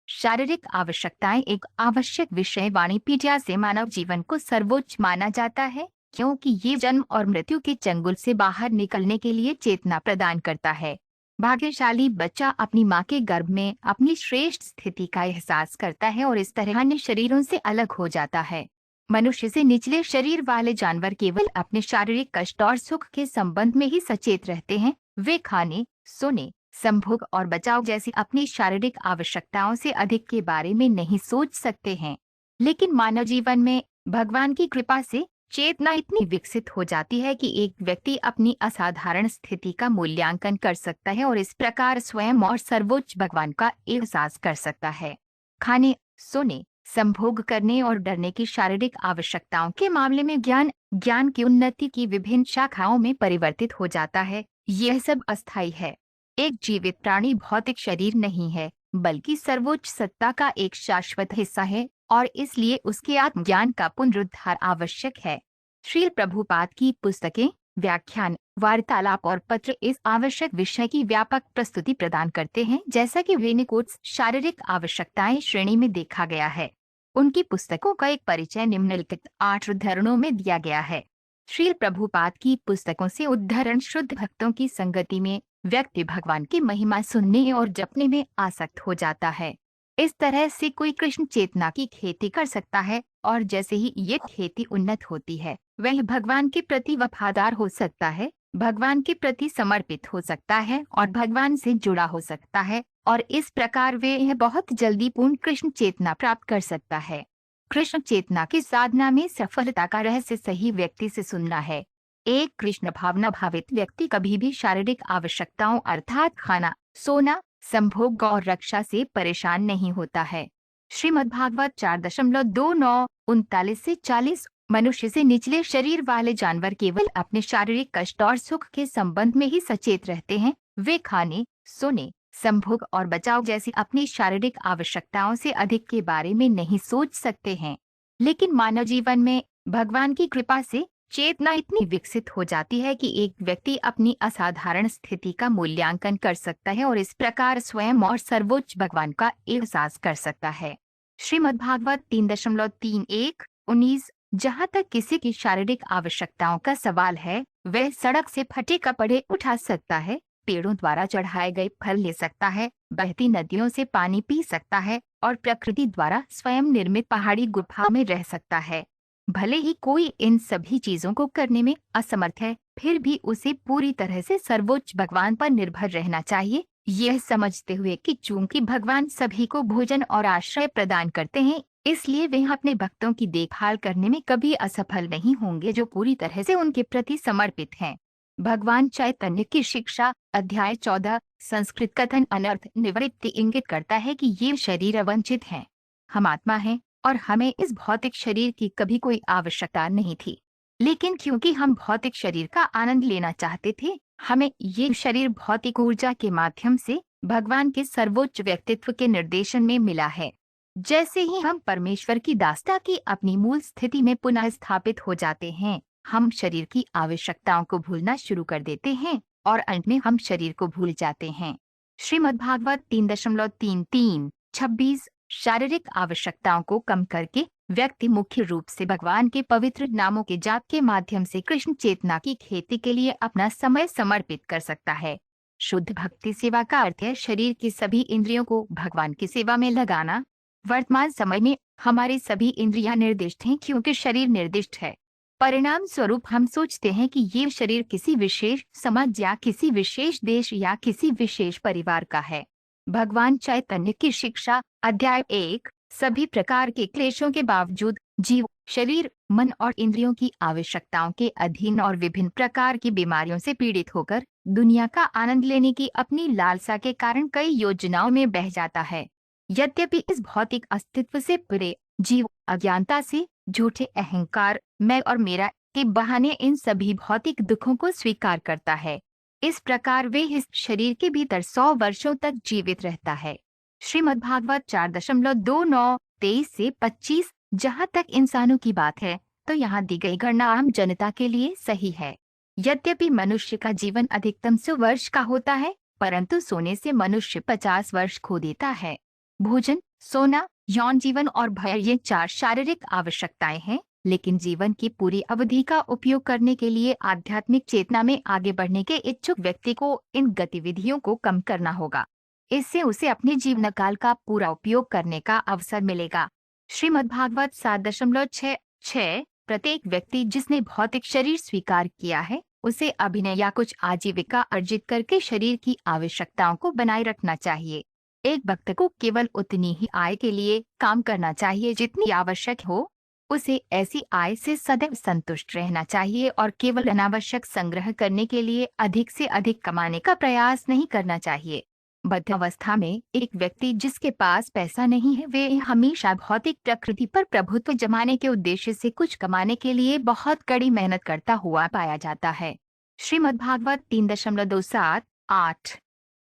शारीरिक आवश्यकताएं एक आवश्यक विषय वाणिपीडिया से मानव जीवन को सर्वोच्च माना जाता है, क्योंकि ये जन्म और मृत्यु के चंगुल से बाहर निकलने के लिए चेतना प्रदान करता है। भाग्यशाली बच्चा अपनी मां के गर्भ में अपनी श्रेष्ठ स्थिति का एहसास करता है और इस तरह अन्य शरीरों से अलग हो जाता है। मनुष्य से निचले शरीर वाले जानवर केवल अपने शारीरिक कष्ट और सुख के संबंध में ही सचेत रहते हैं। वे खाने, सोने, संभोग और बचाव जैसी अपनी शारीरिक आवश्यकताओं से अधिक के बारे में नहीं सोच सकते हैं। लेकिन मानव जीवन में भगवान की कृपा से चेतना इतनी विकसित हो जाती है कि एक व्यक्ति अपनी असाधारण स्थिति का मूल्यांकन कर सकता है और इस प्रकार स्वयं और सर्वोच्च भगवान का एहसास कर सकता है। खाने, सोने, संभोग करने और डरने की शारीरिक आवश्यकताओं के मामले में ज्ञान की उन्नति की विभिन्न शाखाओं में परिवर्तित हो जाता है। यह सब अस्थायी है। एक जीवित प्राणी भौतिक शरीर नहीं है, बल्कि सर्वोच्च सत्ता का एक शाश्वत हिस्सा है और इसलिए उसके आत्मज्ञान का पुनरुद्धार आवश्यक है। श्रील प्रभुपाद की पुस्तकें, व्याख्यान, वार्तालाप और पत्र इस आवश्यक विषय की व्यापक प्रस्तुति प्रदान करते हैं, जैसा कि विनिकोट्स शारीरिक आवश्यकताएं श्रेणी में देखा गया है। उनकी पुस्तकों का एक परिचय निम्नलिखित 8 उद्धरणों में दिया गया है। श्रील प्रभुपाद की पुस्तकों से उद्धरण शुद्ध भक्तों की संगति में व्यक्ति भगवान की महिमा सुनने और जपने में आसक्त हो जाता है। इस तरह से कोई कृष्ण चेतना की खेती कर सकता है और जैसे ही ये खेती उन्नत होती है, वह भगवान के प्रति वफादार हो सकता है, भगवान के प्रति समर्पित हो सकता है और भगवान से जुड़ा हो सकता है और इस प्रकार वे यह बहुत जल्दी पूर्ण कृष्ण चेतना प्राप्त कर सकता है। कृष्ण चेतना की साधना में सफलता का रहस्य सही व्यक्ति से सुनना है। एक कृष्ण भावना भावित व्यक्ति कभी भी शारीरिक आवश्यकताओं अर्थात खाना, सोना, संभोग और रक्षा से परेशान नहीं होता है। श्रीमद्भागवत 4.29-39 से 40। मनुष्य से निचले शरीर वाले जानवर केवल अपने शारीरिक कष्ट और सुख के संबंध में ही सचेत रहते हैं। वे खाने, सोने, संभोग और बचाव जैसी अपनी शारीरिक आवश्यकताओं से अधिक के बारे में नहीं सोच सकते हैं। लेकिन मानव जीवन में भगवान की कृपा से चेतना इतनी विकसित हो जाती है कि एक व्यक्ति अपनी असाधारण स्थिति का मूल्यांकन कर सकता है और इस प्रकार स्वयं और सर्वोच्च भगवान का एहसास कर सकता है। श्रीमद्भागवत 3.31-19। जहाँ तक किसी की शारीरिक आवश्यकताओं का सवाल है, वह सड़क से फटे कपड़े उठा सकता है, पेड़ों द्वारा चढ़ाए गए फल ले सकता है, बहती नदियों से पानी पी सकता है और प्रकृति द्वारा स्वयं निर्मित पहाड़ी गुफा में रह सकता है। भले ही कोई इन सभी चीजों को करने में असमर्थ है, फिर भी उसे पूरी तरह से सर्वोच्च भगवान पर निर्भर रहना चाहिए, यह समझते हुए कि चूंकि भगवान सभी को भोजन और आश्रय प्रदान करते हैं, इसलिए वे अपने भक्तों की देखभाल करने में कभी असफल नहीं होंगे जो पूरी तरह से उनके प्रति समर्पित हैं। भगवान चैतन्य की शिक्षा, अध्याय 14, संस्कृत कथन अनर्थ निवृत्ति इंगित करता है कि ये शरीर अवंचित हैं। हम आत्मा हैं और हमें इस भौतिक शरीर की कभी कोई आवश्यकता नहीं थी, लेकिन क्योंकि हम भौतिक शरीर का आनंद लेना चाहते थे, हमें ये शरीर भौतिक ऊर्जा के माध्यम से भगवान के सर्वोच्च व्यक्तित्व के निर्देशन में मिला है। जैसे ही हम परमेश्वर की दासता की अपनी मूल स्थिति में पुनः स्थापित हो जाते हैं, हम शरीर की आवश्यकताओं को भूलना शुरू कर देते हैं और अंत में हम शरीर को भूल जाते हैं। श्रीमद्भागवत 3.33-26। शारीरिक आवश्यकताओं को कम करके व्यक्ति मुख्य रूप से भगवान के पवित्र नामों के जाप के माध्यम से कृष्ण चेतना की खेती के लिए अपना समय समर्पित कर सकता है। शुद्ध भक्ति सेवा का अर्थ है शरीर की सभी इंद्रियों को भगवान की सेवा में लगाना। वर्तमान समय में हमारी सभी इंद्रियां निर्दिष्ट हैं क्योंकि शरीर निर्दिष्ट है। परिणाम स्वरूप हम सोचते हैं कि ये शरीर किसी विशेष समाज या किसी विशेष देश या किसी विशेष परिवार का है। भगवान चैतन्य की शिक्षा, अध्याय 1। सभी प्रकार के क्लेशों के बावजूद जीव शरीर, मन और इंद्रियों की आवश्यकताओं के अधीन और विभिन्न प्रकार की बीमारियों से पीड़ित होकर दुनिया का आनंद लेने की अपनी लालसा के कारण कई योजनाओं में बह जाता है। यद्यपि इस भौतिक अस्तित्व से परे जीव अज्ञानता से, झूठे अहंकार, मैं और मेरा के बहाने इन सभी भौतिक दुखों को स्वीकार करता है। इस प्रकार वे इस शरीर के भीतर 100 वर्षों तक जीवित रहता है। श्रीमद्भागवत 4.29-23 से 25। जहाँ तक इंसानों की बात है, तो यहाँ दी गई गणना आम जनता के लिए सही है। यद्यपि मनुष्य का जीवन अधिकतम 100 वर्ष का होता है, परंतु सोने से मनुष्य 50 वर्ष खो देता है। भोजन, सोना, यौन जीवन और भय ये 4 शारीरिक आवश्यकताएं हैं, लेकिन जीवन की पूरी अवधि का उपयोग करने के लिए आध्यात्मिक चेतना में आगे बढ़ने के इच्छुक व्यक्ति को इन गतिविधियों को कम करना होगा। इससे उसे अपने जीवन काल का पूरा उपयोग करने का अवसर मिलेगा। श्रीमद्भागवत 7.6 प्रत्येक व्यक्ति जिसने भौतिक शरीर स्वीकार किया है, उसे अभिनय या कुछ आजीविका अर्जित करके शरीर की आवश्यकताओं को बनाए रखना चाहिए। एक भक्त को केवल उतनी ही आय के लिए काम करना चाहिए जितनी आवश्यक हो। उसे ऐसी आय से सदैव संतुष्ट रहना चाहिए और केवल अनावश्यक संग्रह करने के लिए अधिक से अधिक कमाने का प्रयास नहीं करना चाहिए। बद्ध अवस्था में एक व्यक्ति जिसके पास पैसा नहीं है, वे हमेशा भौतिक प्रकृति पर प्रभुत्व जमाने के उद्देश्य से कुछ कमाने के लिए बहुत कड़ी मेहनत करता हुआ पाया जाता है। श्रीमद्भागवत 3.27 8